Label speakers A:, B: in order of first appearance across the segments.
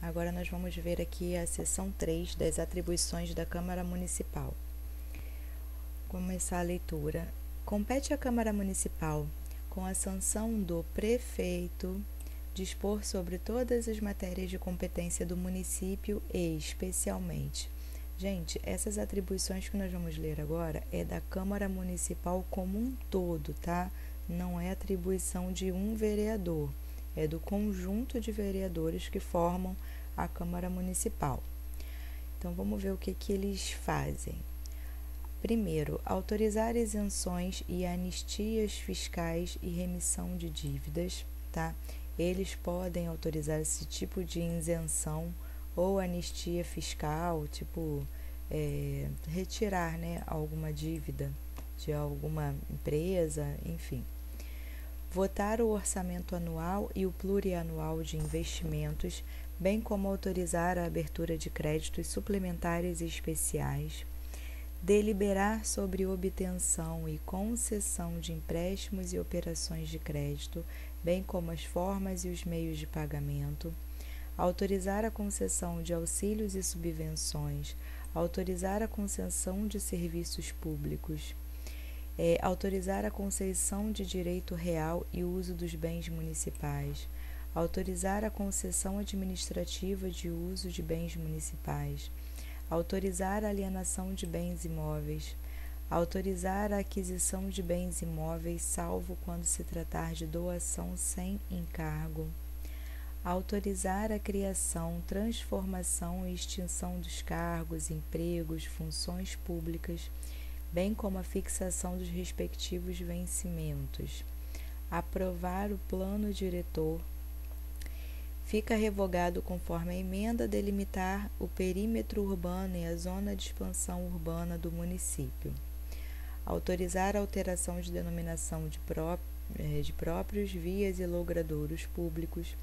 A: Agora nós vamos ver aqui a seção 3 das atribuições da Câmara Municipal. Começar a leitura. Compete à Câmara Municipal, com a sanção do prefeito, dispor sobre todas as matérias de competência do município e, especialmente... Gente, essas atribuições que nós vamos ler agora é da Câmara Municipal como um todo, tá? Não é atribuição de um vereador, é do conjunto de vereadores que formam a Câmara Municipal. Então, vamos ver o que eles fazem. Primeiro, autorizar isenções e anistias fiscais e remissão de dívidas, tá? Eles podem autorizar esse tipo de isenção ou anistia fiscal, tipo, retirar, né, alguma dívida de alguma empresa, enfim. Votar o orçamento anual e o plurianual de investimentos, bem como autorizar a abertura de créditos suplementares e especiais. Deliberar sobre obtenção e concessão de empréstimos e operações de crédito, bem como as formas e os meios de pagamento. Autorizar a concessão de auxílios e subvenções, autorizar a concessão de serviços públicos, autorizar a concessão de direito real e uso dos bens municipais, autorizar a concessão administrativa de uso de bens municipais, autorizar a alienação de bens imóveis, autorizar a aquisição de bens imóveis, salvo quando se tratar de doação sem encargo, autorizar a criação, transformação e extinção dos cargos, empregos, funções públicas, bem como a fixação dos respectivos vencimentos, aprovar o plano diretor. Fica revogado conforme a emenda delimitar o perímetro urbano e a zona de expansão urbana do município. Autorizar a alteração de denominação de próprios, vias e logradouros públicos,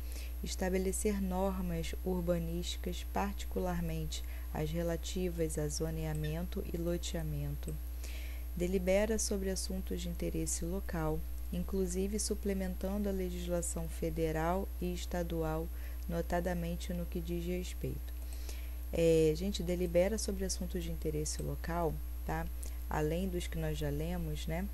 A: estabelecer normas urbanísticas, particularmente as relativas a zoneamento e loteamento. Delibera sobre assuntos de interesse local, inclusive suplementando a legislação federal e estadual, notadamente no que diz respeito. Gente, delibera sobre assuntos de interesse local, tá? Além dos que nós já lemos, né?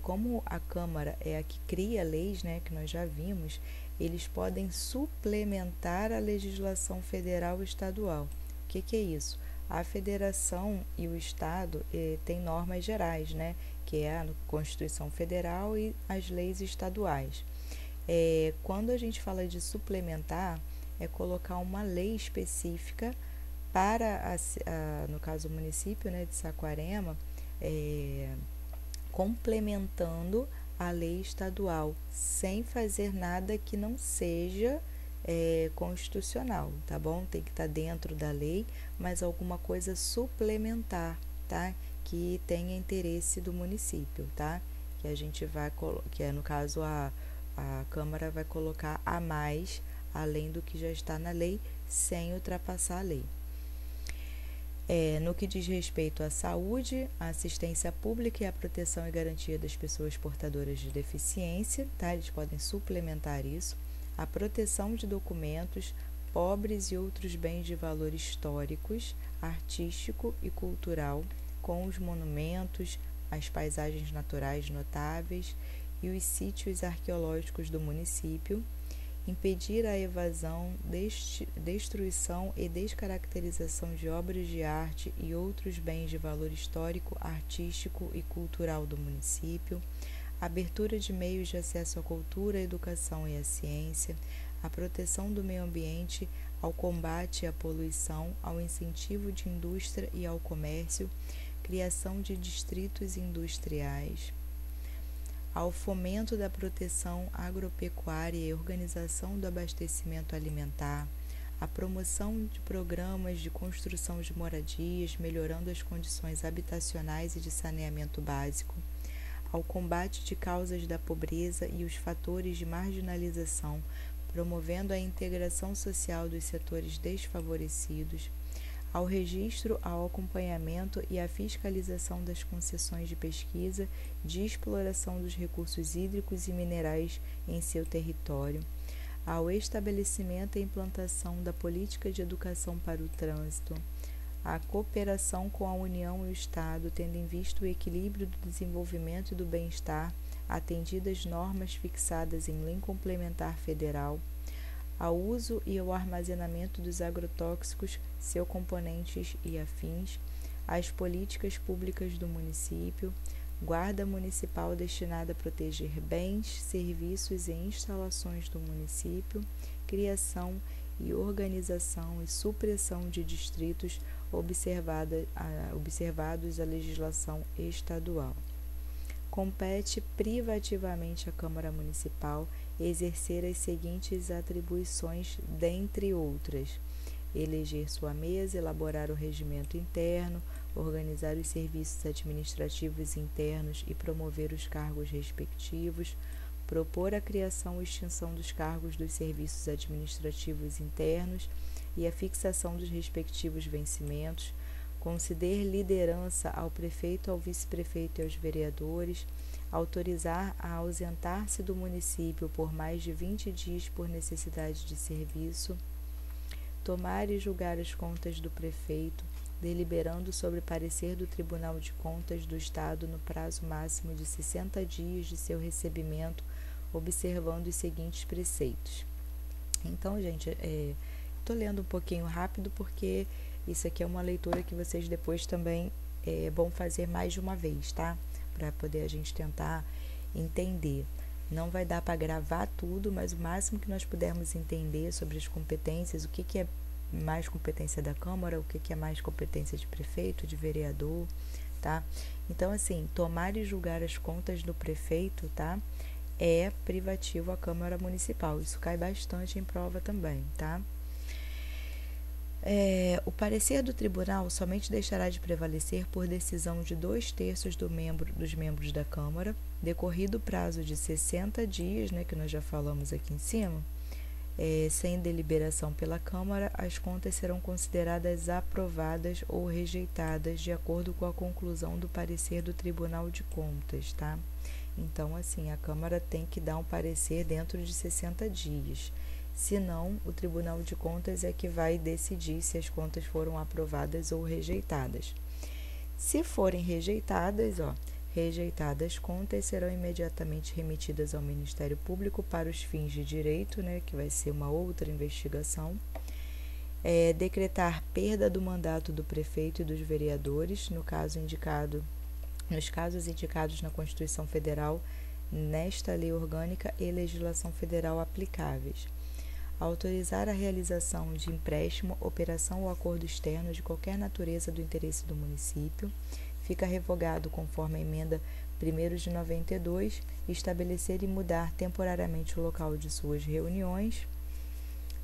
A: Como a Câmara é a que cria leis, né, que nós já vimos, eles podem suplementar a legislação federal e estadual. O que é isso? A federação e o estado têm normas gerais, né, que é a Constituição Federal e as leis estaduais. Quando a gente fala de suplementar, é colocar uma lei específica para, no caso, o município, né, de Saquarema, complementando a lei estadual, sem fazer nada que não seja constitucional, tá bom? Tem que estar dentro da lei, mas alguma coisa suplementar, tá? Que tenha interesse do município, tá? Que a gente vai, que no caso a Câmara vai colocar a mais, além do que já está na lei, sem ultrapassar a lei. No que diz respeito à saúde, à assistência pública e à proteção e garantia das pessoas portadoras de deficiência, tá? Eles podem suplementar isso. A proteção de documentos, pobres e outros bens de valor históricos, artístico e cultural, com os monumentos, as paisagens naturais notáveis e os sítios arqueológicos do município. Impedir a evasão, destruição e descaracterização de obras de arte e outros bens de valor histórico, artístico e cultural do município, abertura de meios de acesso à cultura, à educação e à ciência, à proteção do meio ambiente, ao combate à poluição, ao incentivo de indústria e ao comércio, criação de distritos industriais, ao fomento da proteção agropecuária e organização do abastecimento alimentar, a promoção de programas de construção de moradias, melhorando as condições habitacionais e de saneamento básico, ao combate de causas da pobreza e os fatores de marginalização, promovendo a integração social dos setores desfavorecidos, ao registro, ao acompanhamento e à fiscalização das concessões de pesquisa, de exploração dos recursos hídricos e minerais em seu território, ao estabelecimento e implantação da política de educação para o trânsito, a cooperação com a União e o Estado, tendo em vista o equilíbrio do desenvolvimento e do bem-estar, atendidas normas fixadas em lei complementar federal, ao uso e ao armazenamento dos agrotóxicos, seus componentes e afins, as políticas públicas do município, guarda municipal destinada a proteger bens, serviços e instalações do município, criação e organização e supressão de distritos observados a legislação estadual. Compete privativamente à Câmara Municipal exercer as seguintes atribuições, dentre outras: eleger sua mesa, elaborar o regimento interno, organizar os serviços administrativos internos e promover os cargos respectivos, propor a criação ou extinção dos cargos dos serviços administrativos internos e a fixação dos respectivos vencimentos, conceder liderança ao prefeito, ao vice-prefeito e aos vereadores, autorizar a ausentar-se do município por mais de 20 dias por necessidade de serviço, tomar e julgar as contas do prefeito, deliberando sobre parecer do Tribunal de Contas do Estado no prazo máximo de 60 dias de seu recebimento, observando os seguintes preceitos. Então, gente, estou lendo um pouquinho rápido porque isso aqui é uma leitura que vocês depois também é bom fazer mais de uma vez, tá? Para poder a gente tentar entender. Não vai dar para gravar tudo, mas o máximo que nós pudermos entender sobre as competências, o que é mais competência da Câmara, o que é mais competência de prefeito, de vereador, tá? Então, assim, tomar e julgar as contas do prefeito, tá? É privativo à Câmara Municipal. Isso cai bastante em prova também, tá? O parecer do tribunal somente deixará de prevalecer por decisão de 2/3 dos membros da Câmara, decorrido o prazo de 60 dias, né, que nós já falamos aqui em cima, sem deliberação pela Câmara, as contas serão consideradas aprovadas ou rejeitadas de acordo com a conclusão do parecer do Tribunal de Contas, tá? Então, assim, a Câmara tem que dar um parecer dentro de 60 dias. Senão, o Tribunal de Contas é que vai decidir se as contas foram aprovadas ou rejeitadas. Se forem rejeitadas, rejeitadas contas serão imediatamente remetidas ao Ministério Público para os fins de direito, né, que vai ser uma outra investigação. Decretar perda do mandato do prefeito e dos vereadores, nos casos indicados na Constituição Federal, nesta lei orgânica e legislação federal aplicáveis. Autorizar a realização de empréstimo, operação ou acordo externo de qualquer natureza do interesse do município. Fica revogado conforme a emenda 1º de 92, estabelecer e mudar temporariamente o local de suas reuniões.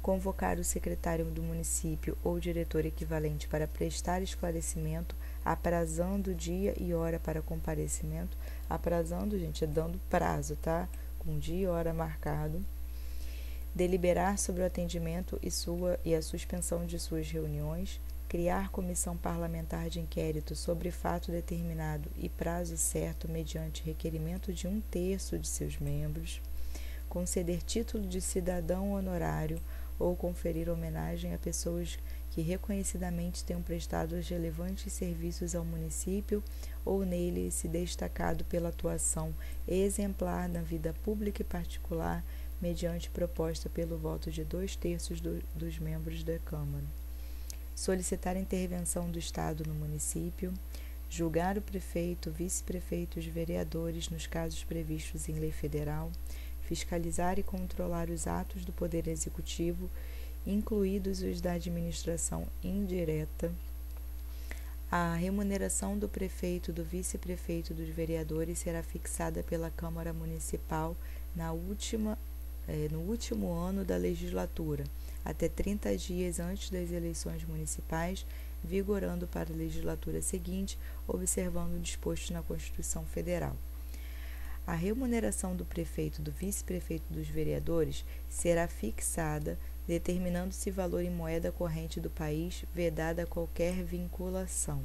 A: Convocar o secretário do município ou diretor equivalente para prestar esclarecimento, aprazando dia e hora para comparecimento. Aprazando, gente, é dando prazo, tá? Com dia e hora marcado. Deliberar sobre o atendimento e a suspensão de suas reuniões, criar comissão parlamentar de inquérito sobre fato determinado e prazo certo mediante requerimento de 1/3 de seus membros, conceder título de cidadão honorário ou conferir homenagem a pessoas que reconhecidamente tenham prestado os relevantes serviços ao município ou nele se destacado pela atuação exemplar na vida pública e particular, mediante proposta pelo voto de 2/3 dos membros da Câmara. Solicitar intervenção do Estado no município, julgar o prefeito, vice-prefeito e os vereadores nos casos previstos em lei federal, fiscalizar e controlar os atos do Poder Executivo, incluídos os da administração indireta. A remuneração do prefeito, do vice-prefeito e dos vereadores será fixada pela Câmara Municipal no último ano da legislatura, até 30 dias antes das eleições municipais, vigorando para a legislatura seguinte, observando o disposto na Constituição Federal. A remuneração do prefeito, do vice-prefeito e dos vereadores será fixada, determinando-se valor em moeda corrente do país, vedada qualquer vinculação.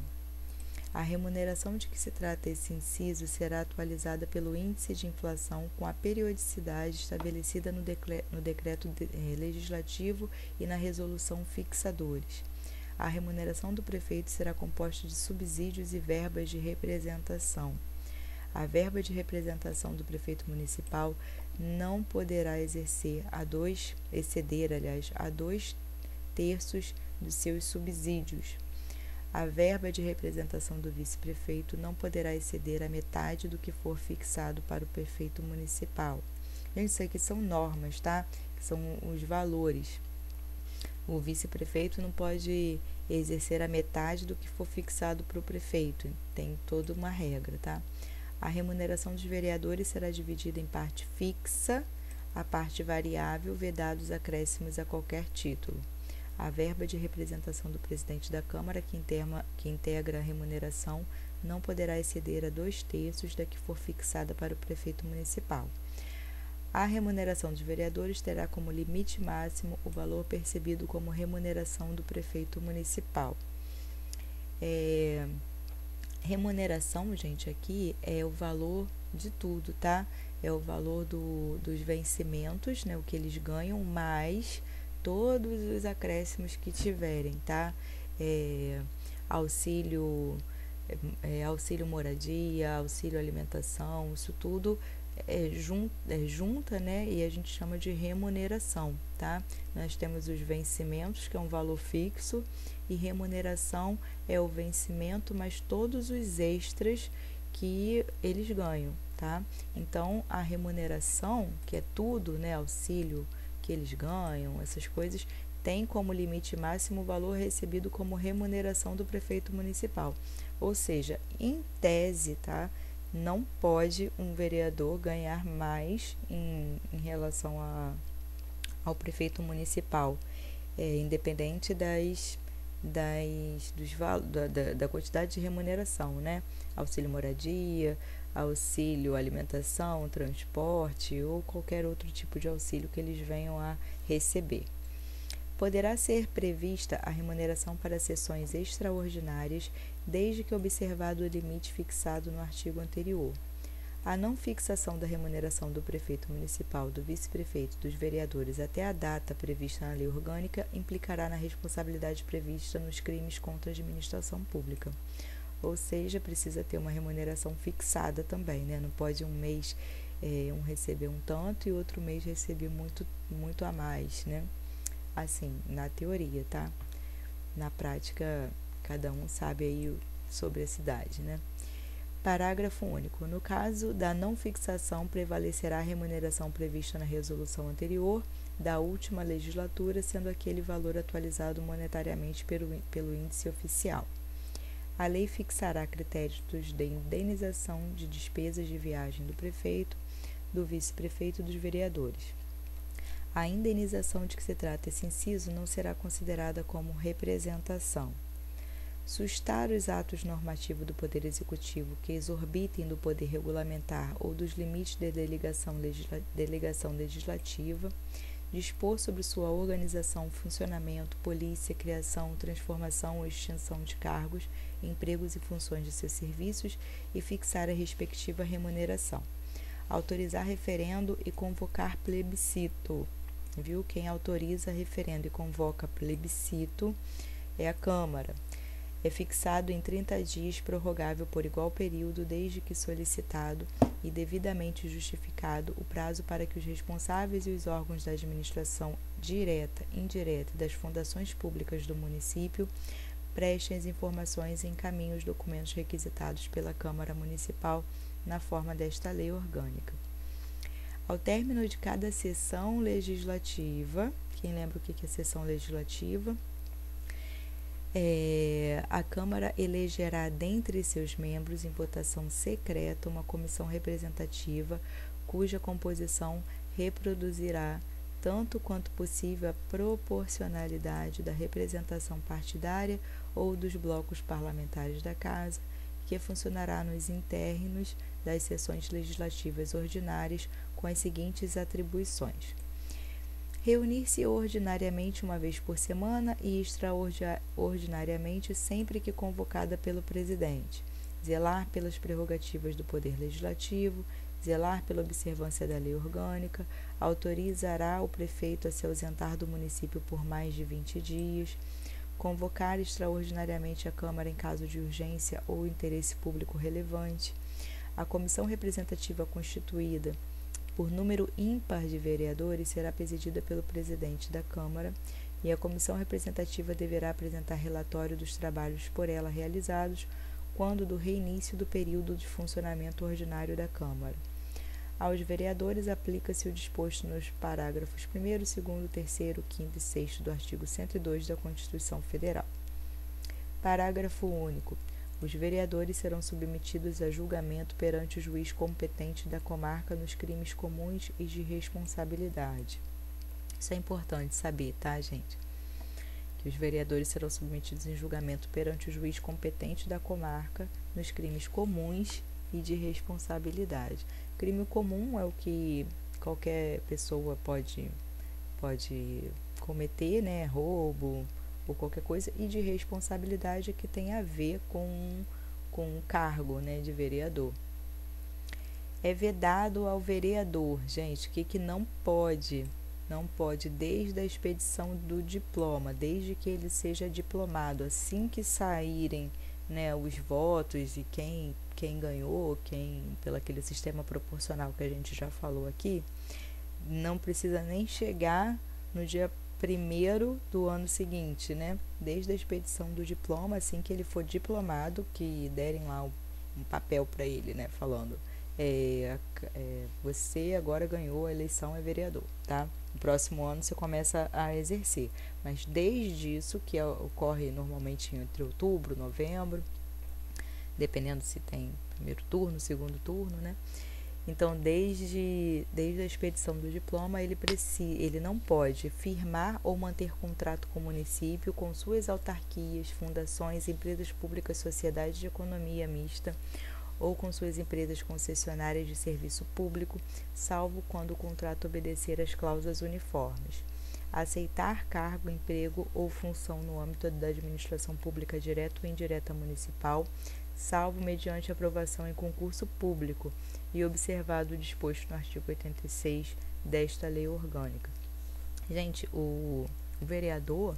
A: A remuneração de que se trata esse inciso será atualizada pelo índice de inflação com a periodicidade estabelecida no decreto legislativo e na resolução fixadores. A remuneração do prefeito será composta de subsídios e verbas de representação. A verba de representação do prefeito municipal não poderá exceder a 2/3 dos seus subsídios. A verba de representação do vice-prefeito não poderá exceder a metade do que for fixado para o prefeito municipal. Gente, isso aqui são normas, tá? Que são os valores. O vice-prefeito não pode exercer a metade do que for fixado para o prefeito. Tem toda uma regra, tá? A remuneração dos vereadores será dividida em parte fixa, a parte variável, vedados acréscimos a qualquer título. A verba de representação do presidente da Câmara, que integra a remuneração, não poderá exceder a 2/3 da que for fixada para o prefeito municipal. A remuneração dos vereadores terá como limite máximo o valor percebido como remuneração do prefeito municipal. Remuneração, gente, aqui é o valor de tudo, tá? É o valor dos vencimentos, né? O que eles ganham, mais todos os acréscimos que tiverem, tá? Auxílio moradia, auxílio alimentação, isso tudo junta, né? E a gente chama de remuneração, tá? Nós temos os vencimentos, que é um valor fixo, e remuneração é o vencimento, mas todos os extras que eles ganham, tá? Então, a remuneração, que é tudo, né? Auxílio que eles ganham, essas coisas, tem como limite máximo o valor recebido como remuneração do prefeito municipal. Ou seja, em tese, tá? Não pode um vereador ganhar mais em relação ao prefeito municipal, independente da quantidade de remuneração, né? Auxílio moradia, auxílio alimentação, transporte ou qualquer outro tipo de auxílio que eles venham a receber. Poderá ser prevista a remuneração para sessões extraordinárias, desde que observado o limite fixado no artigo anterior. A não fixação da remuneração do prefeito municipal, do vice-prefeito e dos vereadores até a data prevista na lei orgânica implicará na responsabilidade prevista nos crimes contra a administração pública. Ou seja, precisa ter uma remuneração fixada também, né? Não pode um mês um receber um tanto e outro mês receber muito a mais, né? Assim, na teoria, tá? Na prática, cada um sabe aí sobre a cidade, né? Parágrafo único. No caso da não fixação, prevalecerá a remuneração prevista na resolução anterior da última legislatura, sendo aquele valor atualizado monetariamente pelo índice oficial. A lei fixará critérios de indenização de despesas de viagem do prefeito, do vice-prefeito e dos vereadores. A indenização de que se trata esse inciso não será considerada como representação. Sustar os atos normativos do Poder Executivo que exorbitem do poder regulamentar ou dos limites da delegação legislativa, dispor sobre sua organização, funcionamento, polícia, criação, transformação ou extinção de cargos, empregos e funções de seus serviços e fixar a respectiva remuneração. Autorizar referendo e convocar plebiscito. Viu? Quem autoriza referendo e convoca plebiscito é a Câmara. É fixado em 30 dias, prorrogável por igual período, desde que solicitado e devidamente justificado o prazo para que os responsáveis e os órgãos da administração direta, indireta e das fundações públicas do município prestem as informações e encaminhem os documentos requisitados pela Câmara Municipal na forma desta lei orgânica. Ao término de cada sessão legislativa, quem lembra o que é sessão legislativa? A Câmara elegerá dentre seus membros, em votação secreta, uma comissão representativa, cuja composição reproduzirá, tanto quanto possível, a proporcionalidade da representação partidária ou dos blocos parlamentares da Casa, que funcionará nos internos das sessões legislativas ordinárias com as seguintes atribuições: Reunir-se ordinariamente uma vez por semana e extraordinariamente sempre que convocada pelo presidente. Zelar pelas prerrogativas do Poder Legislativo, zelar pela observância da lei orgânica, autorizará o prefeito a se ausentar do município por mais de 20 dias, convocar extraordinariamente a Câmara em caso de urgência ou interesse público relevante. A comissão representativa constituída por número ímpar de vereadores será presidida pelo presidente da Câmara e a comissão representativa deverá apresentar relatório dos trabalhos por ela realizados quando do reinício do período de funcionamento ordinário da Câmara. Aos vereadores aplica-se o disposto nos parágrafos 1º, 2º, 3º, 5º e 6º do artigo 102 da Constituição Federal. Parágrafo único. Os vereadores serão submetidos a julgamento perante o juiz competente da comarca nos crimes comuns e de responsabilidade. Isso é importante saber, tá, gente? Que os vereadores serão submetidos em julgamento perante o juiz competente da comarca nos crimes comuns e de responsabilidade. Crime comum é o que qualquer pessoa pode cometer, né? Roubo ou qualquer coisa, e de responsabilidade que tem a ver com o cargo, né, de vereador. É vedado ao vereador, gente, que não pode, desde a expedição do diploma, desde que ele seja diplomado, assim que saírem, né, os votos e quem ganhou, pelo aquele sistema proporcional que a gente já falou aqui, não precisa nem chegar no dia 1º do ano seguinte, né? Desde a expedição do diploma, assim que ele for diplomado, que derem lá um papel para ele, né? Falando, você agora ganhou a eleição, é vereador, tá? No próximo ano você começa a exercer. Mas desde isso, que ocorre normalmente entre outubro, novembro, dependendo se tem primeiro turno, segundo turno, né? Então, desde a expedição do diploma, ele não pode firmar ou manter contrato com o município, com suas autarquias, fundações, empresas públicas, sociedades de economia mista ou com suas empresas concessionárias de serviço público, salvo quando o contrato obedecer às cláusulas uniformes. Aceitar cargo, emprego ou função no âmbito da administração pública direta ou indireta municipal, salvo mediante aprovação em concurso público e observado o disposto no artigo 86 desta lei orgânica. Gente, o vereador,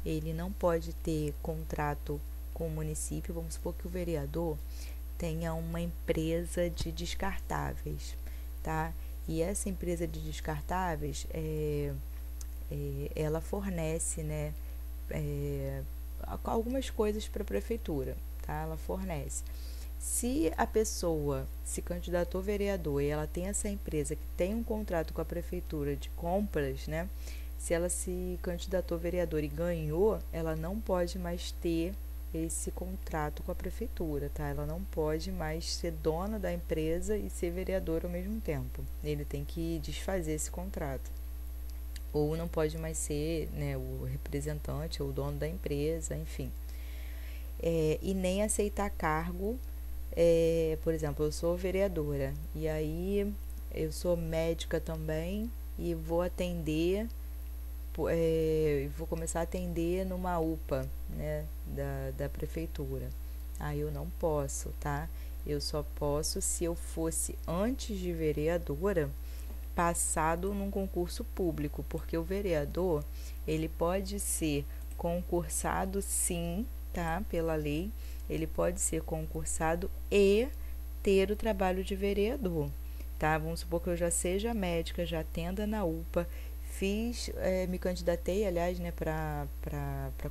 A: ele não pode ter contrato com o município. Vamos supor que o vereador tenha uma empresa de descartáveis, tá? E essa empresa de descartáveis, ela fornece, né, algumas coisas para a prefeitura, tá? Ela fornece. Se a pessoa se candidatou vereador e ela tem essa empresa que tem um contrato com a prefeitura de compras, né? Se ela se candidatou vereador e ganhou, ela não pode mais ter esse contrato com a prefeitura, tá? Ela não pode mais ser dona da empresa e ser vereador ao mesmo tempo. Ele tem que desfazer esse contrato. Ou não pode mais ser, né, o representante ou o dono da empresa, enfim. E nem aceitar cargo. Por exemplo, eu sou vereadora e aí eu sou médica também e vou atender, vou começar a atender numa UPA, né, da prefeitura. Aí eu não posso, tá? Eu só posso se eu fosse, antes de vereadora, passado num concurso público, porque o vereador, ele pode ser concursado, sim, tá? Pela lei, ele pode ser concursado e ter o trabalho de vereador, tá? Vamos supor que eu já seja médica, já atenda na UPA, me candidatei, aliás, né, para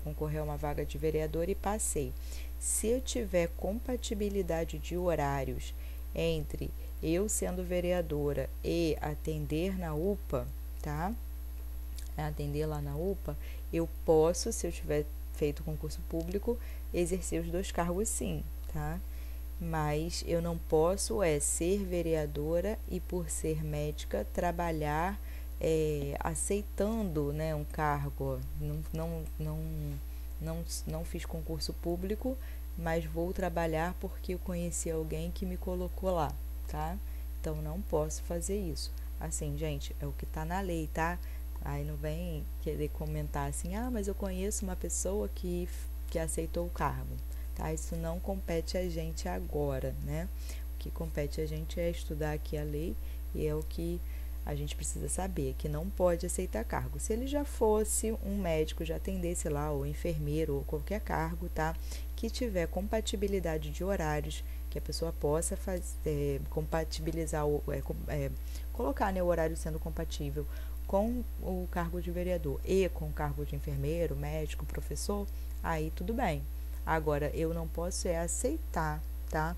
A: concorrer a uma vaga de vereador e passei. Se eu tiver compatibilidade de horários entre eu sendo vereadora e atender na UPA, tá? Atender lá na UPA, eu posso, se eu tiver feito concurso público, exercer os 2 cargos, sim, tá? Mas eu não posso ser vereadora e, por ser médica, trabalhar aceitando, né, um cargo. Não fiz concurso público, mas vou trabalhar porque eu conheci alguém que me colocou lá, tá? Então, não posso fazer isso. Assim, gente, é o que tá na lei, tá? Aí não vem querer comentar assim, ah, mas eu conheço uma pessoa que aceitou o cargo, tá? Isso não compete a gente agora, né? O que compete a gente é estudar aqui a lei e é o que a gente precisa saber, que não pode aceitar cargo. Se ele já fosse um médico, já atendesse lá, ou enfermeiro, ou qualquer cargo, tá? Que tiver compatibilidade de horários, que a pessoa possa compatibilizar, colocar, né, o horário sendo compatível com o cargo de vereador e com o cargo de enfermeiro, médico, professor, aí tudo bem. Agora, eu não posso aceitar, tá?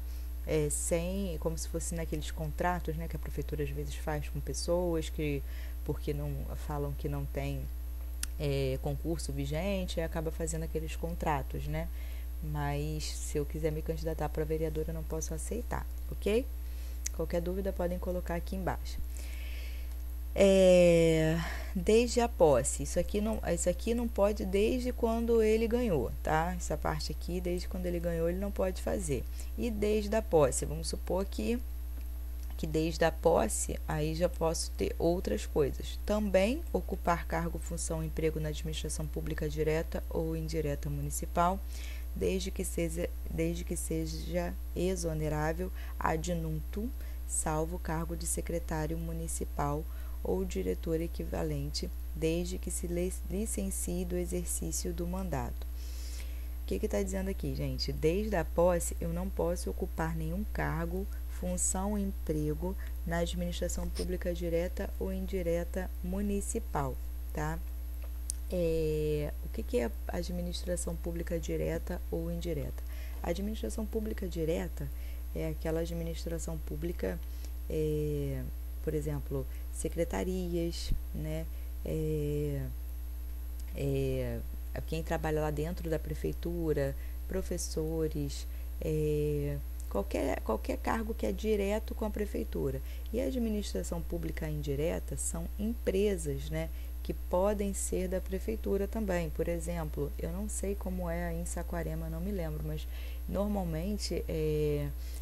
A: Sem, como se fosse naqueles contratos, né, que a prefeitura às vezes faz com pessoas que, porque não falam que não tem concurso vigente, acaba fazendo aqueles contratos, né? Mas se eu quiser me candidatar para vereadora, eu não posso aceitar, ok? Qualquer dúvida podem colocar aqui embaixo. Desde a posse, isso aqui não pode desde quando ele ganhou, tá? Essa parte aqui, desde quando ele ganhou, ele não pode fazer. E desde a posse, vamos supor que desde a posse, aí já posso ter outras coisas. Também ocupar cargo, função, emprego na administração pública direta ou indireta municipal, desde que seja exonerável ad nutum, salvo cargo de secretário municipal ou diretor equivalente, desde que se licencie do exercício do mandato. O que está dizendo aqui, gente? Desde a posse, eu não posso ocupar nenhum cargo, função ou emprego na administração pública direta ou indireta municipal, tá? O que é administração pública direta ou indireta? A administração pública direta é aquela administração pública, por exemplo, secretarias, né? Quem trabalha lá dentro da prefeitura, professores, qualquer cargo que é direto com a prefeitura. E a administração pública indireta são empresas, né, que podem ser da prefeitura também. Por exemplo, eu não sei como é em Saquarema, não me lembro, mas normalmente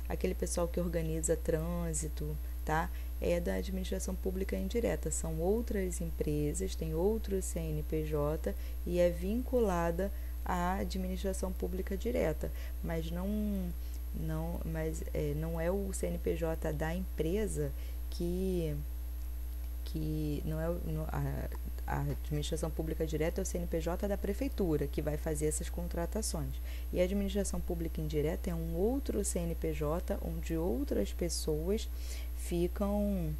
A: aquele pessoal que organiza trânsito, tá? É da administração pública indireta. São outras empresas, tem outro CNPJ e é vinculada à administração pública direta, mas não é o CNPJ da empresa que não é a administração pública direta é o CNPJ da prefeitura que vai fazer essas contratações. E a administração pública indireta é um outro CNPJ onde outras pessoas ficam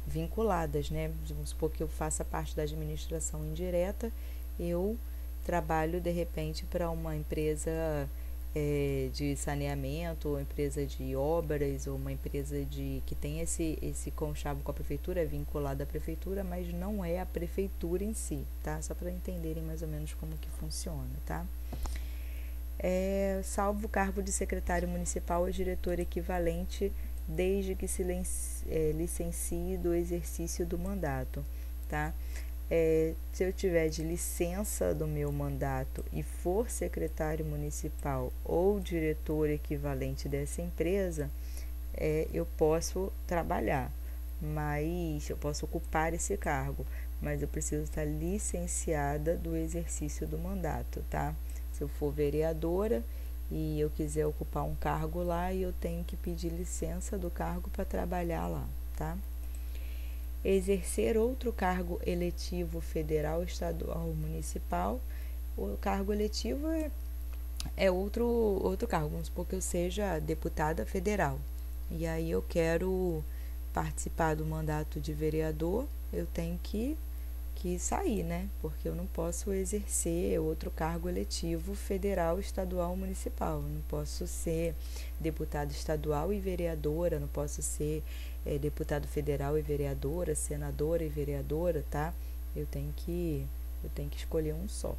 A: vinculadas, né? Vamos supor que eu faça parte da administração indireta, eu trabalho de repente para uma empresa de saneamento, ou empresa de obras, ou uma empresa que tem esse conchavo com a prefeitura, é vinculada à prefeitura, mas não é a prefeitura em si, tá? Só para entenderem mais ou menos como que funciona, tá? Salvo o cargo de secretário municipal ou diretor equivalente, desde que se licencie do exercício do mandato, tá? Se eu tiver de licença do meu mandato e for secretário municipal ou diretor equivalente dessa empresa, eu posso trabalhar, mas eu posso ocupar esse cargo, mas eu preciso estar licenciada do exercício do mandato, tá? Se eu for vereadora e eu quiser ocupar um cargo lá, eu tenho que pedir licença do cargo para trabalhar lá, tá? Exercer outro cargo eletivo federal, estadual ou municipal. O cargo eletivo é outro cargo. Vamos supor que eu seja deputada federal. E aí eu quero participar do mandato de vereador, eu tenho que sair, né? Porque eu não posso exercer outro cargo eletivo federal, estadual ou municipal. Eu não posso ser deputada estadual e vereadora, não posso ser deputado federal e vereadora, senadora e vereadora, tá? Eu tenho que escolher um só.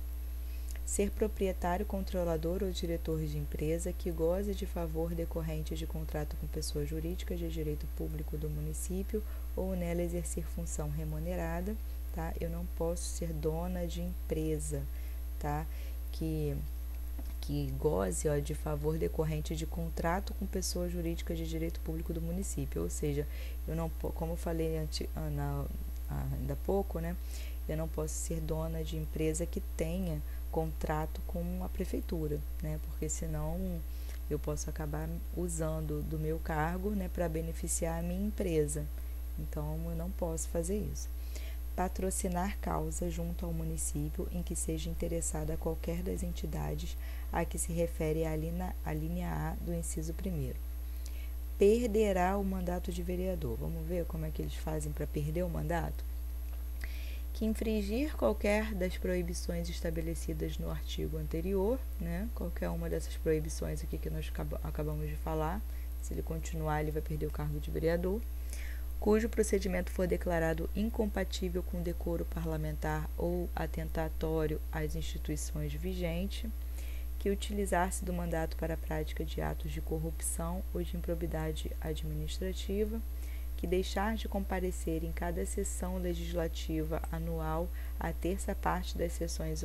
A: Ser proprietário, controlador ou diretor de empresa que goze de favor decorrente de contrato com pessoa jurídica de direito público do município ou nela exercer função remunerada, tá? Eu não posso ser dona de empresa, tá? Que que goze de favor decorrente de contrato com pessoa jurídica de direito público do município. Ou seja, eu não, como eu falei ainda há pouco, né, eu não posso ser dona de empresa que tenha contrato com a prefeitura, né, porque senão eu posso acabar usando do meu cargo, né, para beneficiar a minha empresa. Então, eu não posso fazer isso. Patrocinar causa junto ao município em que seja interessada qualquer das entidades a que se refere a linha A do inciso 1º. Perderá o mandato de vereador. Vamos ver como é que eles fazem para perder o mandato? Que infringir qualquer das proibições estabelecidas no artigo anterior, né? Qualquer uma dessas proibições aqui que nós acabamos de falar, se ele continuar, ele vai perder o cargo de vereador, cujo procedimento for declarado incompatível com o decoro parlamentar ou atentatório às instituições vigentes, que utilizar-se do mandato para a prática de atos de corrupção ou de improbidade administrativa, que deixar de comparecer em cada sessão legislativa anual a terça parte das sessões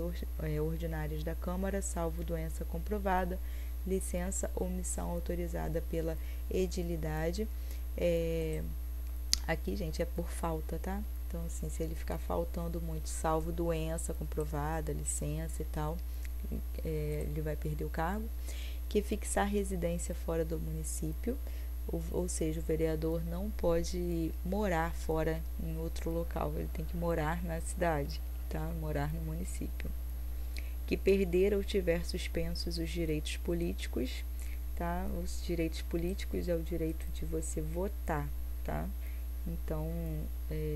A: ordinárias da Câmara, salvo doença comprovada, licença ou missão autorizada pela edilidade. Aqui, gente, é por falta, tá? Então, assim, se ele ficar faltando muito, salvo doença comprovada, licença e tal, ele vai perder o cargo. Que fixar residência fora do município, ou seja, o vereador não pode morar fora em outro local, ele tem que morar na cidade, tá? Morar no município. Que perder ou tiver suspensos os direitos políticos, tá? Os direitos políticos é o direito de você votar, tá? Então,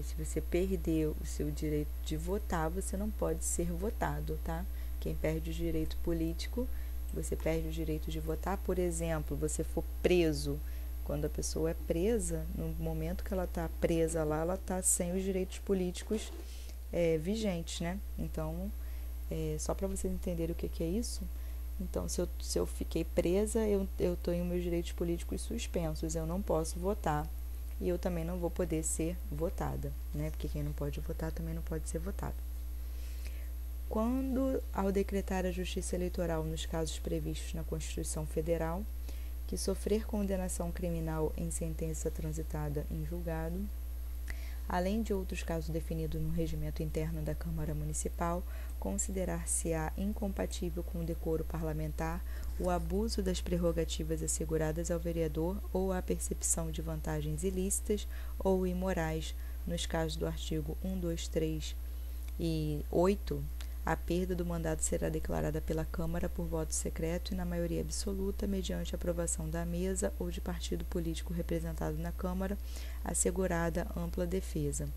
A: se você perder o seu direito de votar, você não pode ser votado, tá? Quem perde o direito político, você perde o direito de votar. Por exemplo, você for preso. Quando a pessoa é presa, no momento que ela está presa lá, ela está sem os direitos políticos vigentes, né? Então, só para vocês entenderem o que é isso, então, se eu fiquei presa, eu tenho meus direitos políticos suspensos, eu não posso votar e eu também não vou poder ser votada, né? Porque quem não pode votar também não pode ser votado. Quando, ao decretar a Justiça Eleitoral nos casos previstos na Constituição Federal, que sofrer condenação criminal em sentença transitada em julgado, além de outros casos definidos no regimento interno da Câmara Municipal, considerar-se-á incompatível com o decoro parlamentar o abuso das prerrogativas asseguradas ao vereador ou a percepção de vantagens ilícitas ou imorais, nos casos do artigo 1, 2, 3 e 8, a perda do mandato será declarada pela Câmara por voto secreto e na maioria absoluta, mediante aprovação da mesa ou de partido político representado na Câmara, assegurada ampla defesa.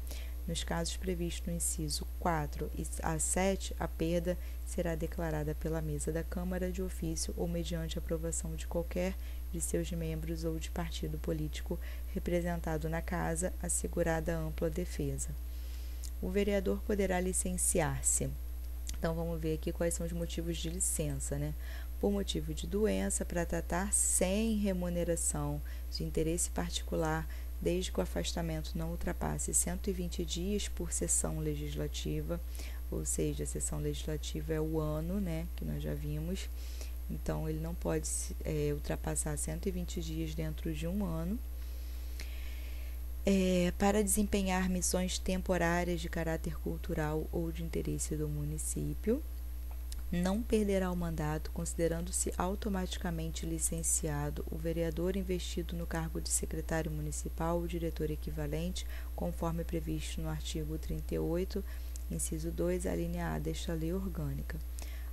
A: Nos casos previstos no inciso 4 a 7, a perda será declarada pela mesa da Câmara de ofício ou mediante aprovação de qualquer de seus membros ou de partido político representado na Casa, assegurada ampla defesa. O vereador poderá licenciar-se. Então, vamos ver aqui quais são os motivos de licença, né? Por motivo de doença, para tratar sem remuneração de interesse particular, desde que o afastamento não ultrapasse 120 dias por sessão legislativa, ou seja, a sessão legislativa é o ano, né, que nós já vimos. Então, ele não pode ultrapassar 120 dias dentro de um ano. Para desempenhar missões temporárias de caráter cultural ou de interesse do município, não perderá o mandato, considerando-se automaticamente licenciado o vereador investido no cargo de secretário municipal ou diretor equivalente, conforme previsto no artigo 38, inciso 2, a linha A desta lei orgânica.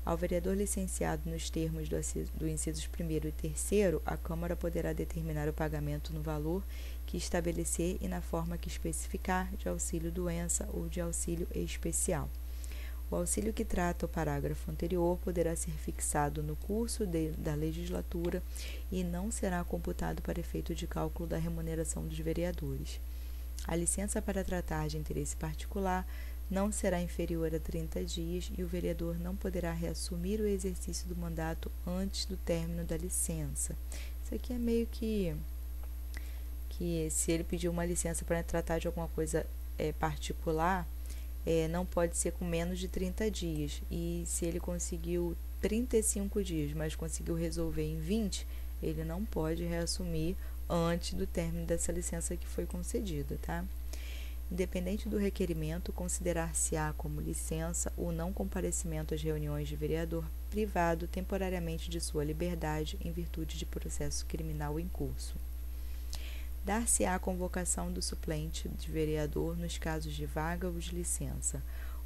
A: Ao vereador licenciado nos termos do incisos 1º e 3º, a Câmara poderá determinar o pagamento no valor que estabelecer e na forma que especificar de auxílio-doença ou de auxílio especial. O auxílio que trata o parágrafo anterior poderá ser fixado no curso da legislatura e não será computado para efeito de cálculo da remuneração dos vereadores. A licença para tratar de interesse particular não será inferior a 30 dias e o vereador não poderá reassumir o exercício do mandato antes do término da licença. Isso aqui é meio que se ele pedir uma licença para tratar de alguma coisa particular, não pode ser com menos de 30 dias. E se ele conseguiu 35 dias, mas conseguiu resolver em 20, ele não pode reassumir antes do término dessa licença que foi concedida, tá? Independente do requerimento, considerar-se-á como licença o não comparecimento às reuniões de vereador privado temporariamente de sua liberdade em virtude de processo criminal em curso. Dar-se-á a convocação do suplente de vereador nos casos de vaga ou de licença.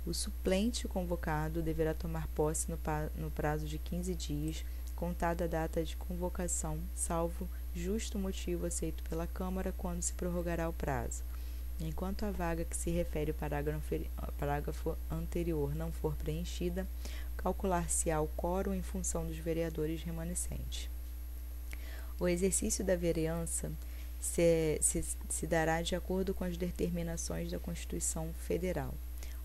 A: O suplente convocado deverá tomar posse no prazo de 15 dias, contada a data de convocação, salvo justo motivo aceito pela Câmara, quando se prorrogará o prazo. Enquanto a vaga que se refere ao parágrafo anterior não for preenchida, calcular-se-á o quórum em função dos vereadores remanescentes. O exercício da vereança se dará de acordo com as determinações da Constituição Federal.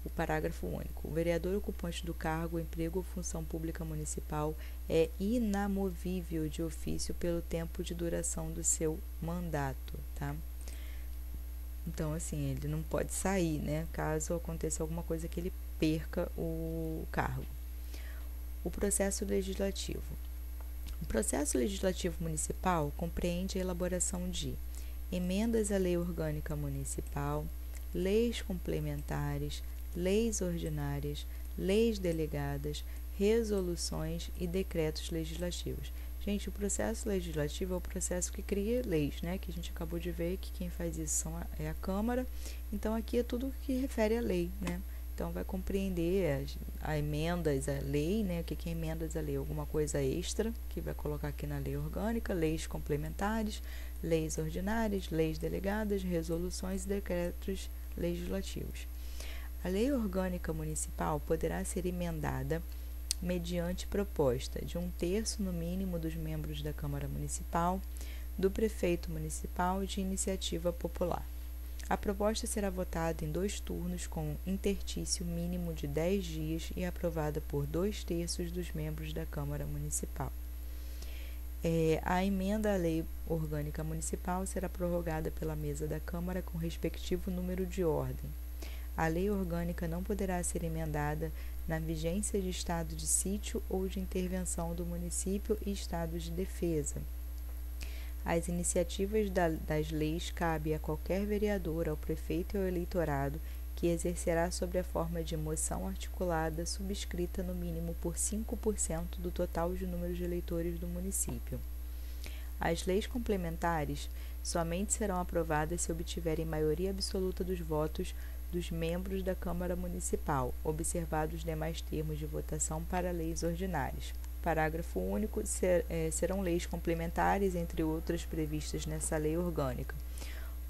A: O parágrafo único. O vereador ocupante do cargo, emprego ou função pública municipal é inamovível de ofício pelo tempo de duração do seu mandato, tá? Então, assim, ele não pode sair, né? Caso aconteça alguma coisa que ele perca o cargo. O processo legislativo. O processo legislativo municipal compreende a elaboração de emendas à lei orgânica municipal, leis complementares, leis ordinárias, leis delegadas, resoluções e decretos legislativos. Gente, o processo legislativo é o processo que cria leis, né? Que a gente acabou de ver que quem faz isso é a Câmara. Então, aqui é tudo que refere à lei, né? Então, vai compreender a emendas à lei, né? O que é emendas à lei? Alguma coisa extra, que vai colocar aqui na lei orgânica, leis complementares, leis ordinárias, leis delegadas, resoluções e decretos legislativos. A lei orgânica municipal poderá ser emendada mediante proposta de 1/3 no mínimo dos membros da Câmara Municipal, do prefeito municipal e de iniciativa popular. A proposta será votada em 2 turnos com intertício mínimo de 10 dias e aprovada por 2/3 dos membros da Câmara Municipal. A emenda à lei orgânica municipal será prorrogada pela mesa da Câmara com respectivo número de ordem. A lei orgânica não poderá ser emendada na vigência de estado de sítio ou de intervenção do município e estado de defesa. As iniciativas das leis cabem a qualquer vereador, ao prefeito e ao eleitorado, que exercerá sob a forma de moção articulada subscrita no mínimo por 5% do total de número de eleitores do município. As leis complementares somente serão aprovadas se obtiverem maioria absoluta dos votos dos membros da Câmara Municipal, observados os demais termos de votação para leis ordinárias. Parágrafo único. Serão leis complementares, entre outras previstas nessa lei orgânica: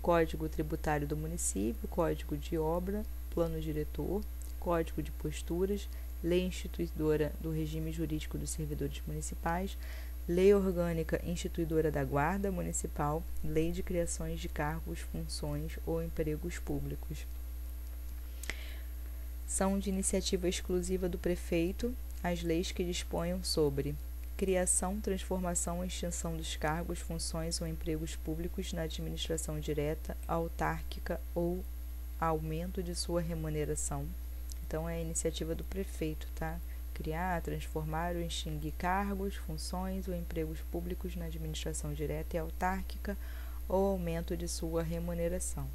A: Código Tributário do Município, Código de Obra, Plano Diretor, Código de Posturas, Lei Instituidora do Regime Jurídico dos Servidores Municipais, Lei Orgânica Instituidora da Guarda Municipal, Lei de Criações de Cargos, Funções ou Empregos Públicos. São de iniciativa exclusiva do prefeito as leis que disponham sobre criação, transformação ou extinção dos cargos, funções ou empregos públicos na administração direta, autárquica ou aumento de sua remuneração. Então, é a iniciativa do prefeito, tá? Criar, transformar ou extinguir cargos, funções ou empregos públicos na administração direta e autárquica ou aumento de sua remuneração.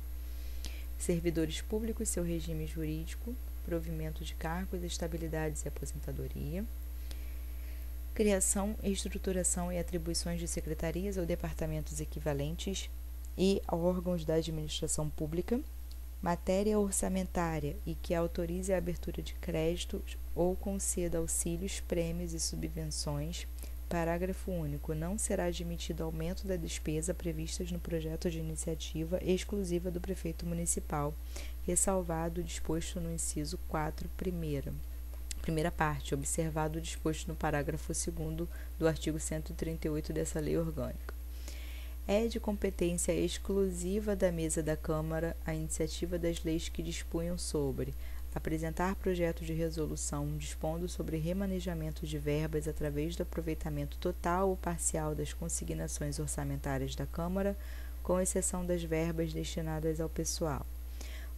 A: Servidores públicos, seu regime jurídico, provimento de cargos, estabilidades e aposentadoria. Criação, estruturação e atribuições de secretarias ou departamentos equivalentes e órgãos da administração pública. Matéria orçamentária e que autorize a abertura de créditos ou conceda auxílios, prêmios e subvenções. Parágrafo único. Não será admitido aumento da despesa previstas no projeto de iniciativa exclusiva do prefeito municipal, ressalvado o disposto no inciso 4, primeira parte, observado o disposto no parágrafo 2º do artigo 138 dessa lei orgânica. É de competência exclusiva da mesa da Câmara a iniciativa das leis que dispunham sobre apresentar projeto de resolução dispondo sobre remanejamento de verbas através do aproveitamento total ou parcial das consignações orçamentárias da Câmara, com exceção das verbas destinadas ao pessoal.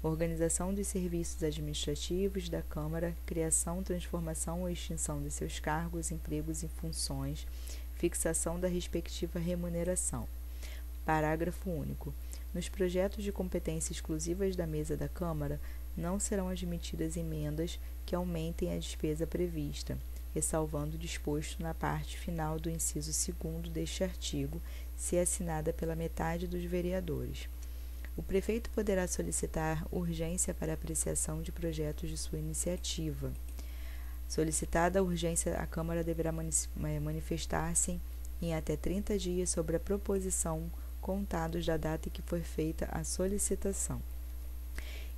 A: organização dos serviços administrativos da Câmara, criação, transformação ou extinção de seus cargos, empregos e funções, fixação da respectiva remuneração. Parágrafo único. Nos projetos de competência exclusivas da mesa da Câmara, não serão admitidas emendas que aumentem a despesa prevista, ressalvando o disposto na parte final do inciso 2º deste artigo, se assinada pela metade dos vereadores. O prefeito poderá solicitar urgência para apreciação de projetos de sua iniciativa. Solicitada a urgência, a Câmara deverá manifestar-se em até 30 dias sobre a proposição, contados da data em que foi feita a solicitação.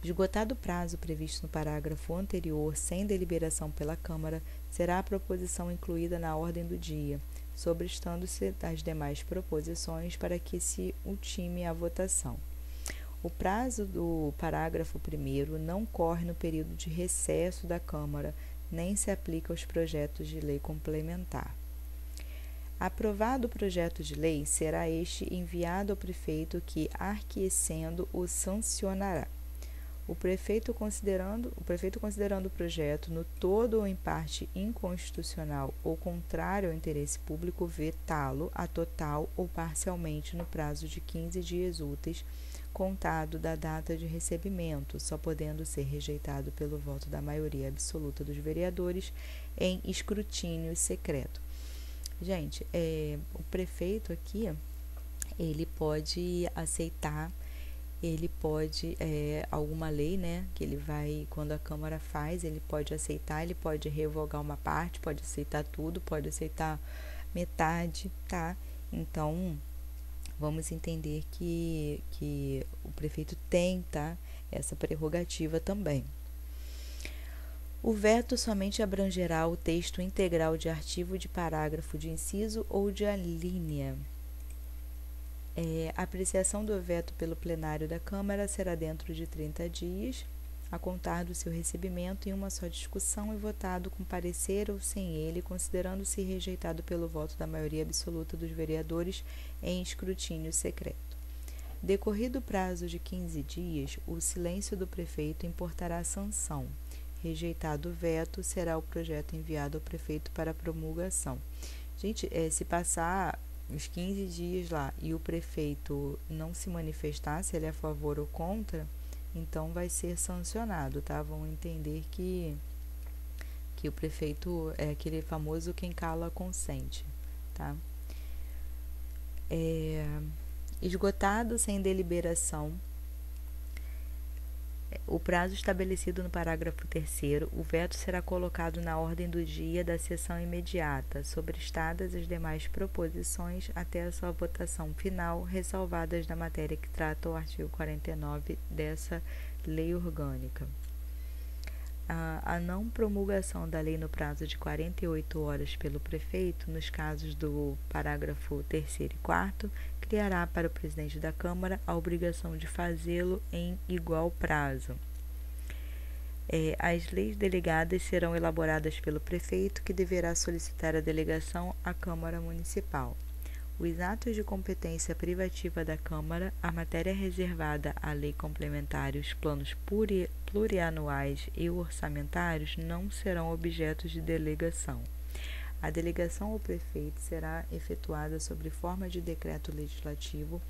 A: Esgotado o prazo previsto no parágrafo anterior, sem deliberação pela Câmara, será a proposição incluída na ordem do dia, sobrestando-se as demais proposições para que se ultime a votação. O prazo do parágrafo 1º não corre no período de recesso da Câmara, nem se aplica aos projetos de lei complementar. Aprovado o projeto de lei, será este enviado ao prefeito que, arquiescendo, o sancionará. O prefeito considerando o projeto no todo ou em parte inconstitucional ou contrário ao interesse público, vetá-lo a total ou parcialmente no prazo de 15 dias úteis, contado da data de recebimento, só podendo ser rejeitado pelo voto da maioria absoluta dos vereadores em escrutínio secreto. Gente, o prefeito aqui, ele pode aceitar, ele pode, alguma lei, né, que ele vai, quando a Câmara faz, ele pode aceitar, ele pode revogar uma parte, pode aceitar tudo, pode aceitar metade, tá? Então, vamos entender que o prefeito tem, tá, essa prerrogativa também. O veto somente abrangerá o texto integral de artigo, de parágrafo, de inciso ou de alínea. A apreciação do veto pelo plenário da Câmara será dentro de 30 dias, a contar do seu recebimento, em uma só discussão e votado com parecer ou sem ele, considerando-se rejeitado pelo voto da maioria absoluta dos vereadores em escrutínio secreto. Decorrido o prazo de 15 dias, o silêncio do prefeito importará sanção. Rejeitado o veto, será o projeto enviado ao prefeito para promulgação. Gente, se passar os 15 dias lá e o prefeito não se manifestar, se ele é a favor ou contra, então vai ser sancionado, tá? Vão entender que o prefeito é aquele famoso quem cala consente, tá? Esgotado sem deliberação o prazo estabelecido no parágrafo 3º, o veto será colocado na ordem do dia da sessão imediata, sobrestadas as demais proposições até a sua votação final, ressalvadas da matéria que trata o artigo 49 dessa lei orgânica. A não promulgação da lei no prazo de 48 horas pelo prefeito, nos casos do parágrafo 3º e 4º, criará para o presidente da Câmara a obrigação de fazê-lo em igual prazo. As leis delegadas serão elaboradas pelo prefeito, que deverá solicitar a delegação à Câmara Municipal. Os atos de competência privativa da Câmara, a matéria reservada à lei complementar e os planos plurianuais e orçamentários não serão objetos de delegação. A delegação ao prefeito será efetuada sob forma de decreto legislativo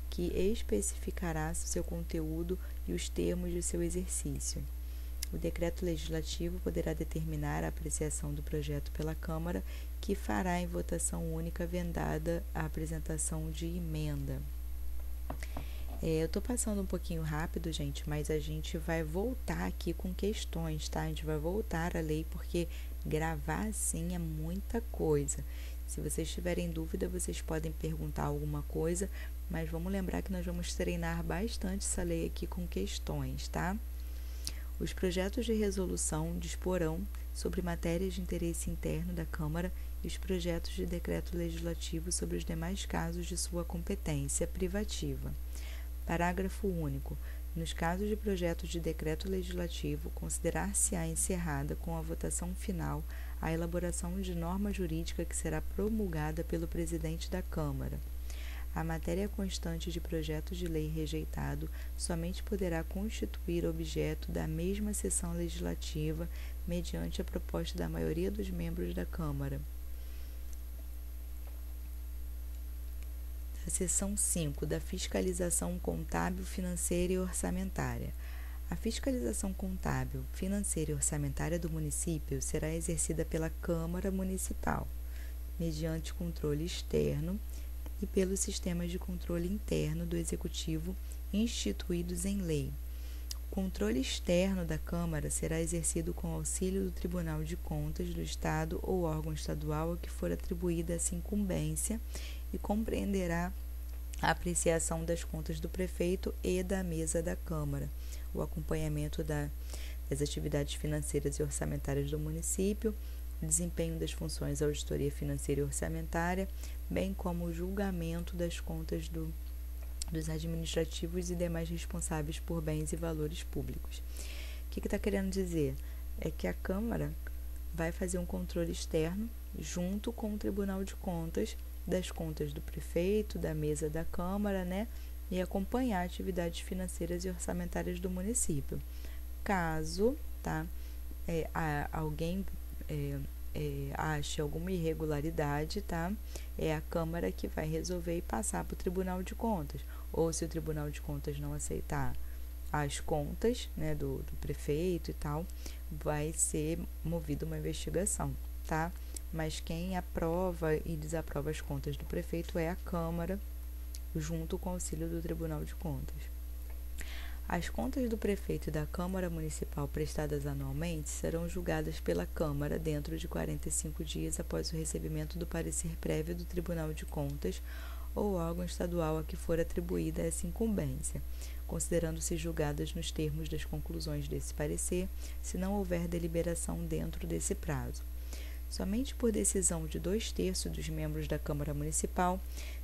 A: que especificará seu conteúdo e os termos de seu exercício. O decreto legislativo poderá determinar a apreciação do projeto pela Câmara, que fará em votação única vedada a apresentação de emenda. Eu estou passando um pouquinho rápido, gente, mas a gente vai voltar aqui com questões, tá? A gente vai voltar à lei, porque gravar assim é muita coisa. Se vocês tiverem dúvida, vocês podem perguntar alguma coisa, mas vamos lembrar que nós vamos treinar bastante essa lei aqui com questões, tá? Os projetos de resolução disporão sobre matérias de interesse interno da Câmara e os projetos de decreto legislativo sobre os demais casos de sua competência privativa. Parágrafo único. Nos casos de projetos de decreto legislativo, considerar-se-á encerrada com a votação final a elaboração de norma jurídica que será promulgada pelo presidente da Câmara. A matéria constante de projeto de lei rejeitado somente poderá constituir objeto da mesma sessão legislativa mediante a proposta da maioria dos membros da Câmara. A seção 5 da fiscalização contábil, financeira e orçamentária. A fiscalização contábil, financeira e orçamentária do município será exercida pela Câmara Municipal, mediante controle externo e pelos sistemas de controle interno do Executivo instituídos em lei. O controle externo da Câmara será exercido com auxílio do Tribunal de Contas do Estado ou órgão estadual a que for atribuída essa incumbência e compreenderá a apreciação das contas do prefeito e da mesa da Câmara, o acompanhamento das atividades financeiras e orçamentárias do município, o desempenho das funções da auditoria financeira e orçamentária, bem como o julgamento das contas dos administrativos e demais responsáveis por bens e valores públicos. O que está querendo dizer? É que a Câmara vai fazer um controle externo junto com o Tribunal de Contas das contas do prefeito, da mesa da Câmara, né? E acompanhar atividades financeiras e orçamentárias do município. Caso alguém ache alguma irregularidade, é a Câmara que vai resolver e passar para o Tribunal de Contas. Ou se o Tribunal de Contas não aceitar as contas, né, do prefeito e tal, vai ser movida uma investigação, tá? Mas quem aprova e desaprova as contas do prefeito é a Câmara, junto com o auxílio do Tribunal de Contas. As contas do prefeito e da Câmara Municipal prestadas anualmente serão julgadas pela Câmara dentro de 45 dias após o recebimento do parecer prévio do Tribunal de Contas ou órgão estadual a que for atribuída essa incumbência, considerando-se julgadas nos termos das conclusões desse parecer, se não houver deliberação dentro desse prazo. Somente por decisão de 2/3 dos membros da Câmara Municipal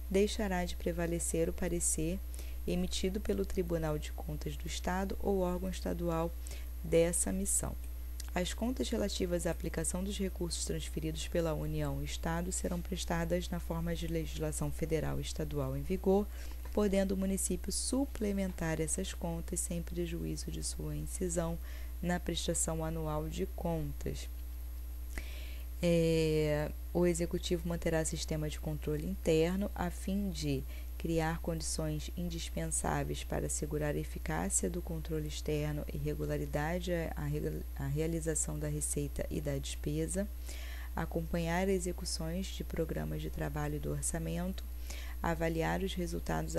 A: deixará de prevalecer o parecer emitido pelo Tribunal de Contas do Estado ou órgão estadual dessa missão. As contas relativas à aplicação dos recursos transferidos pela União e Estado serão prestadas na forma de legislação federal e estadual em vigor, podendo o município suplementar essas contas sem prejuízo de sua incisão na prestação anual de contas. O Executivo manterá sistema de controle interno a fim de criar condições indispensáveis para assegurar a eficácia do controle externo e regularidade à realização da receita e da despesa, acompanhar execuções de programas de trabalho e do orçamento, avaliar os resultados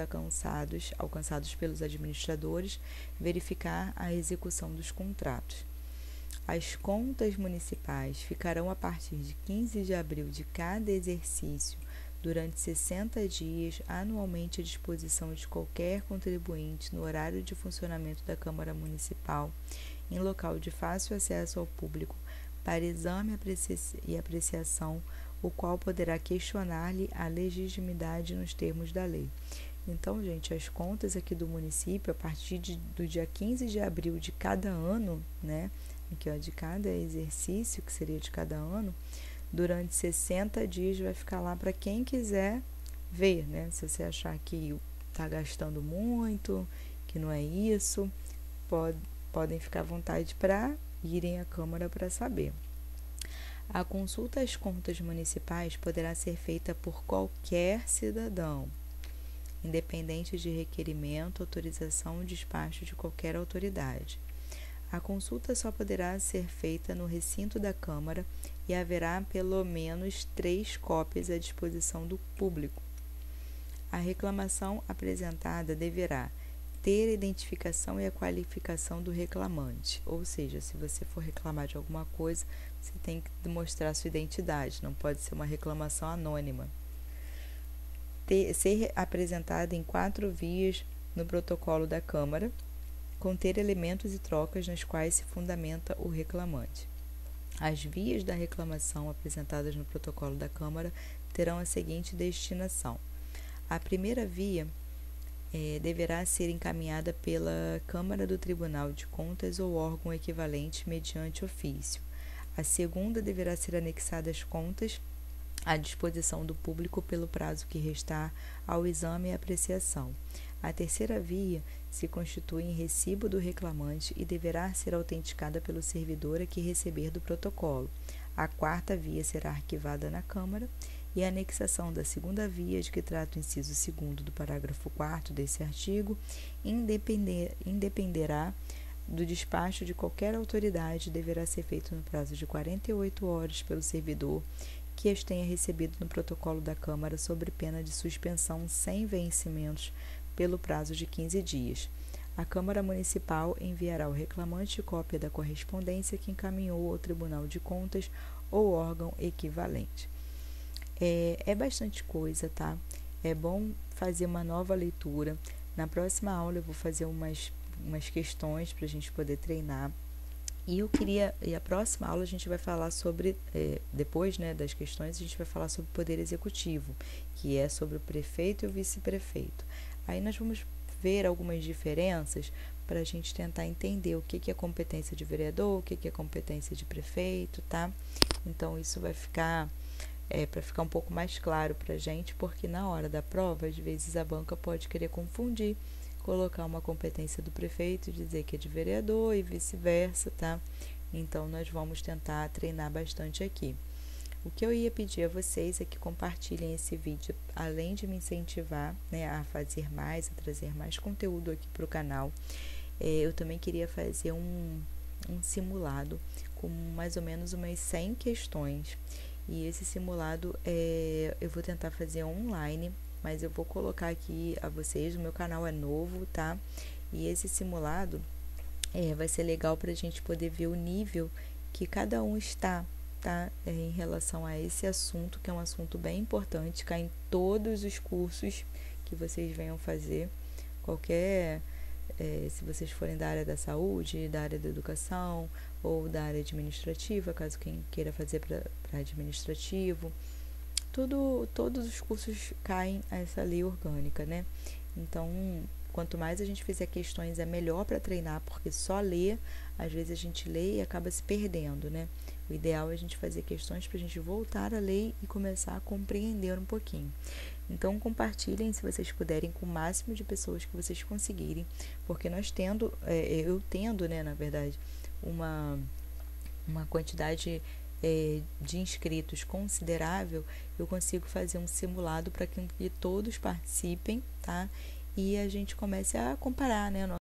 A: alcançados pelos administradores, verificar a execução dos contratos. As contas municipais ficarão a partir de 15 de abril de cada exercício durante 60 dias anualmente à disposição de qualquer contribuinte no horário de funcionamento da Câmara Municipal, em local de fácil acesso ao público, para exame e apreciação, o qual poderá questionar-lhe a legitimidade nos termos da lei. Então, gente, as contas aqui do município, a partir do dia 15 de abril de cada ano, né, aqui, ó, de cada exercício, que seria de cada ano, durante 60 dias vai ficar lá para quem quiser ver, né? Se você achar que está gastando muito, que não é isso, podem ficar à vontade para irem à Câmara para saber. A consulta às contas municipais poderá ser feita por qualquer cidadão, independente de requerimento, autorização ou despacho de qualquer autoridade. A consulta só poderá ser feita no recinto da Câmara e haverá pelo menos 3 cópias à disposição do público. A reclamação apresentada deverá ter a identificação e a qualificação do reclamante, ou seja, se você for reclamar de alguma coisa, você tem que demonstrar sua identidade, não pode ser uma reclamação anônima. Ser apresentada em 4 vias no protocolo da Câmara, conter elementos e trocas nas quais se fundamenta o reclamante. As vias da reclamação apresentadas no protocolo da Câmara terão a seguinte destinação. A primeira via deverá ser encaminhada pela Câmara do Tribunal de Contas ou órgão equivalente mediante ofício. A segunda deverá ser anexada às contas à disposição do público pelo prazo que restar ao exame e apreciação. A terceira via se constitui em recibo do reclamante e deverá ser autenticada pelo servidor a que receber do protocolo. A quarta via será arquivada na Câmara e a anexação da segunda via, de que trata o inciso 2º do parágrafo 4º desse artigo, independerá do despacho de qualquer autoridade e deverá ser feito no prazo de 48 horas pelo servidor que as tenha recebido no protocolo da Câmara, sob pena de suspensão sem vencimentos pelo prazo de 15 dias. A Câmara Municipal enviará ao reclamante cópia da correspondência que encaminhou ao Tribunal de Contas ou órgão equivalente. É bastante coisa, tá? É bom fazer uma nova leitura. Na próxima aula eu vou fazer umas questões para a gente poder treinar. E a próxima aula a gente vai falar sobre, depois, né, das questões, a gente vai falar sobre o poder executivo, que é sobre o prefeito e o vice-prefeito. Aí nós vamos ver algumas diferenças para a gente tentar entender o que é competência de vereador, o que é competência de prefeito, tá? Então, isso vai ficar, para ficar um pouco mais claro para a gente, porque na hora da prova, às vezes a banca pode querer confundir, colocar uma competência do prefeito e dizer que é de vereador e vice-versa, tá? Então, nós vamos tentar treinar bastante aqui. O que eu ia pedir a vocês é que compartilhem esse vídeo, além de me incentivar, né, a fazer mais, a trazer mais conteúdo aqui para o canal. Eu também queria fazer um simulado com mais ou menos umas 100 questões. E esse simulado eu vou tentar fazer online, mas eu vou colocar aqui a vocês, o meu canal é novo, tá? E esse simulado vai ser legal para a gente poder ver o nível que cada um está, tá? Em relação a esse assunto, que é um assunto bem importante, cai em todos os cursos que vocês venham fazer, se vocês forem da área da saúde, da área da educação ou da área administrativa, caso quem queira fazer para administrativo, todos os cursos caem a essa lei orgânica, né? Então, quanto mais a gente fizer questões, é melhor para treinar, porque só ler, às vezes a gente lê e acaba se perdendo, né? O ideal é a gente fazer questões para a gente voltar a ler e começar a compreender um pouquinho. Então, compartilhem, se vocês puderem, com o máximo de pessoas que vocês conseguirem, porque eu tendo, né, na verdade, uma quantidade de inscritos considerável, eu consigo fazer um simulado para que todos participem, tá? E a gente comece a comparar, né,